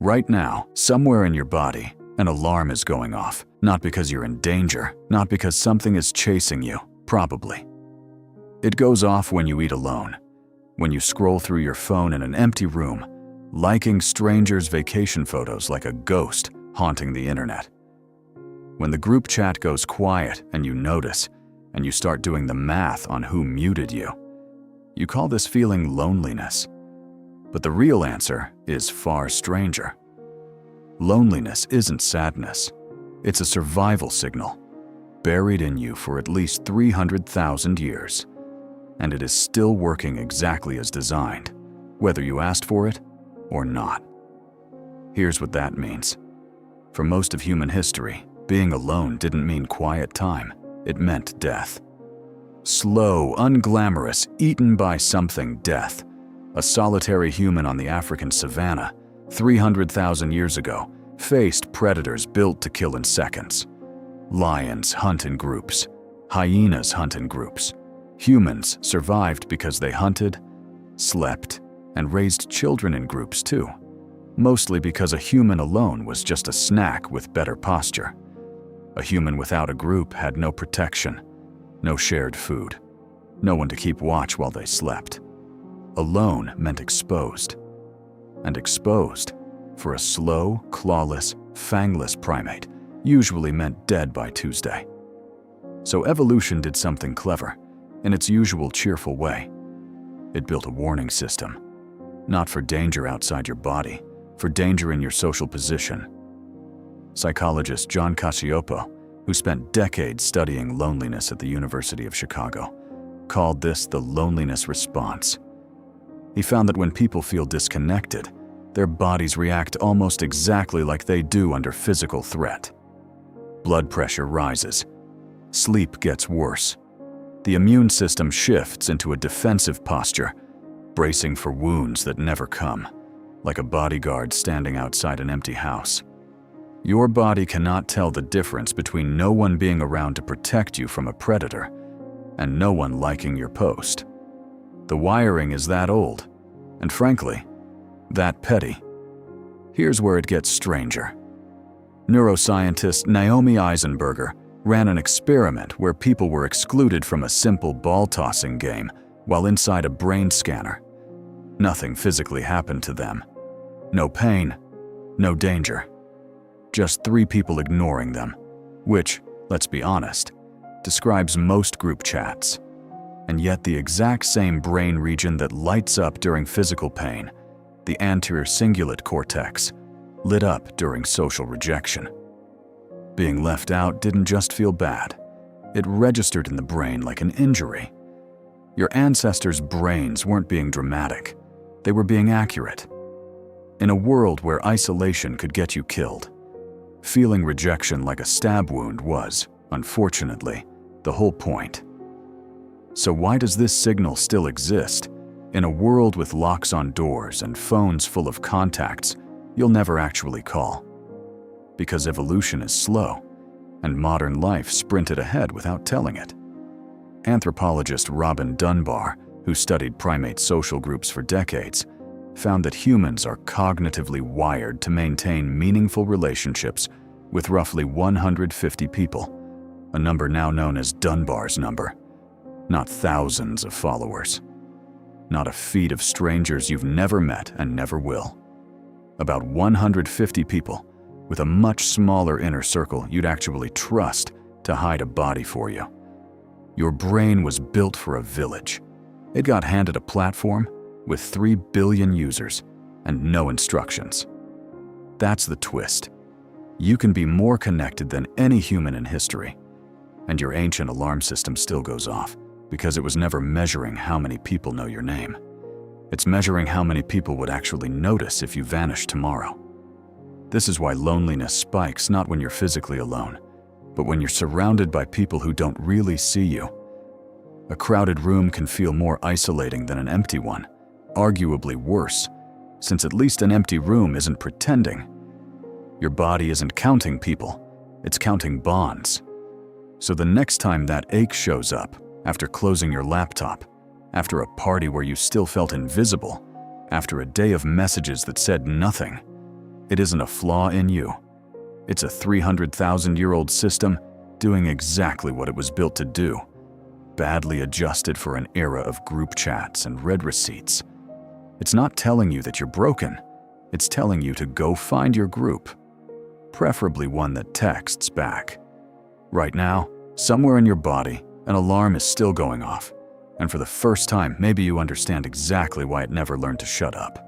Right now, somewhere in your body, an alarm is going off, not because you're in danger, not because something is chasing you, probably. It goes off when you eat alone, when you scroll through your phone in an empty room, liking strangers' vacation photos like a ghost haunting the internet. When the group chat goes quiet and you notice, and you start doing the math on who muted you. You call this feeling loneliness. But the real answer is far stranger. Loneliness isn't sadness. It's a survival signal, buried in you for at least 300,000 years. And it is still working exactly as designed, whether you asked for it or not. Here's what that means. For most of human history, being alone didn't mean quiet time. It meant death. Slow, unglamorous, eaten by something death. A solitary human on the African savanna, 300,000 years ago, faced predators built to kill in seconds. Lions hunt in groups. Hyenas hunt in groups. Humans survived because they hunted, slept, and raised children in groups too. Mostly because a human alone was just a snack with better posture. A human without a group had no protection, no shared food, no one to keep watch while they slept. Alone meant exposed. And exposed, for a slow, clawless, fangless primate, usually meant dead by Tuesday. So evolution did something clever, in its usual cheerful way. It built a warning system, not for danger outside your body, for danger in your social position. Psychologist John Cacioppo, who spent decades studying loneliness at the University of Chicago, called this the loneliness response. He found that when people feel disconnected, their bodies react almost exactly like they do under physical threat. Blood pressure rises. Sleep gets worse. The immune system shifts into a defensive posture, bracing for wounds that never come, like a bodyguard standing outside an empty house. Your body cannot tell the difference between no one being around to protect you from a predator and no one liking your post. The wiring is that old, and frankly, that petty. Here's where it gets stranger. Neuroscientist Naomi Eisenberger ran an experiment where people were excluded from a simple ball-tossing game while inside a brain scanner. Nothing physically happened to them. No pain, no danger. Just 3 people ignoring them, which, let's be honest, describes most group chats. And yet the exact same brain region that lights up during physical pain, the anterior cingulate cortex, lit up during social rejection. Being left out didn't just feel bad. It registered in the brain like an injury. Your ancestors' brains weren't being dramatic. They were being accurate. In a world where isolation could get you killed, feeling rejection like a stab wound was, unfortunately, the whole point. So why does this signal still exist? In a world with locks on doors and phones full of contacts you'll never actually call. Because evolution is slow, and modern life sprinted ahead without telling it. Anthropologist Robin Dunbar, who studied primate social groups for decades, found that humans are cognitively wired to maintain meaningful relationships with roughly 150 people, a number now known as Dunbar's number. Not thousands of followers. Not a feed of strangers you've never met and never will. About 150 people, with a much smaller inner circle you'd actually trust to hide a body for you. Your brain was built for a village. It got handed a platform with 3 billion users and no instructions. That's the twist. You can be more connected than any human in history, and your ancient alarm system still goes off because it was never measuring how many people know your name. It's measuring how many people would actually notice if you vanished tomorrow. This is why loneliness spikes not when you're physically alone, but when you're surrounded by people who don't really see you. A crowded room can feel more isolating than an empty one, arguably worse, since at least an empty room isn't pretending. Your body isn't counting people, it's counting bonds. So the next time that ache shows up, after closing your laptop, after a party where you still felt invisible, after a day of messages that said nothing, It isn't a flaw in you. It's a 300,000-year-old system doing exactly what it was built to do, badly adjusted for an era of group chats and read receipts. It's not telling you that you're broken. It's telling you to go find your group, preferably one that texts back. Right now, somewhere in your body, an alarm is still going off, and for the first time, maybe you understand exactly why it never learned to shut up.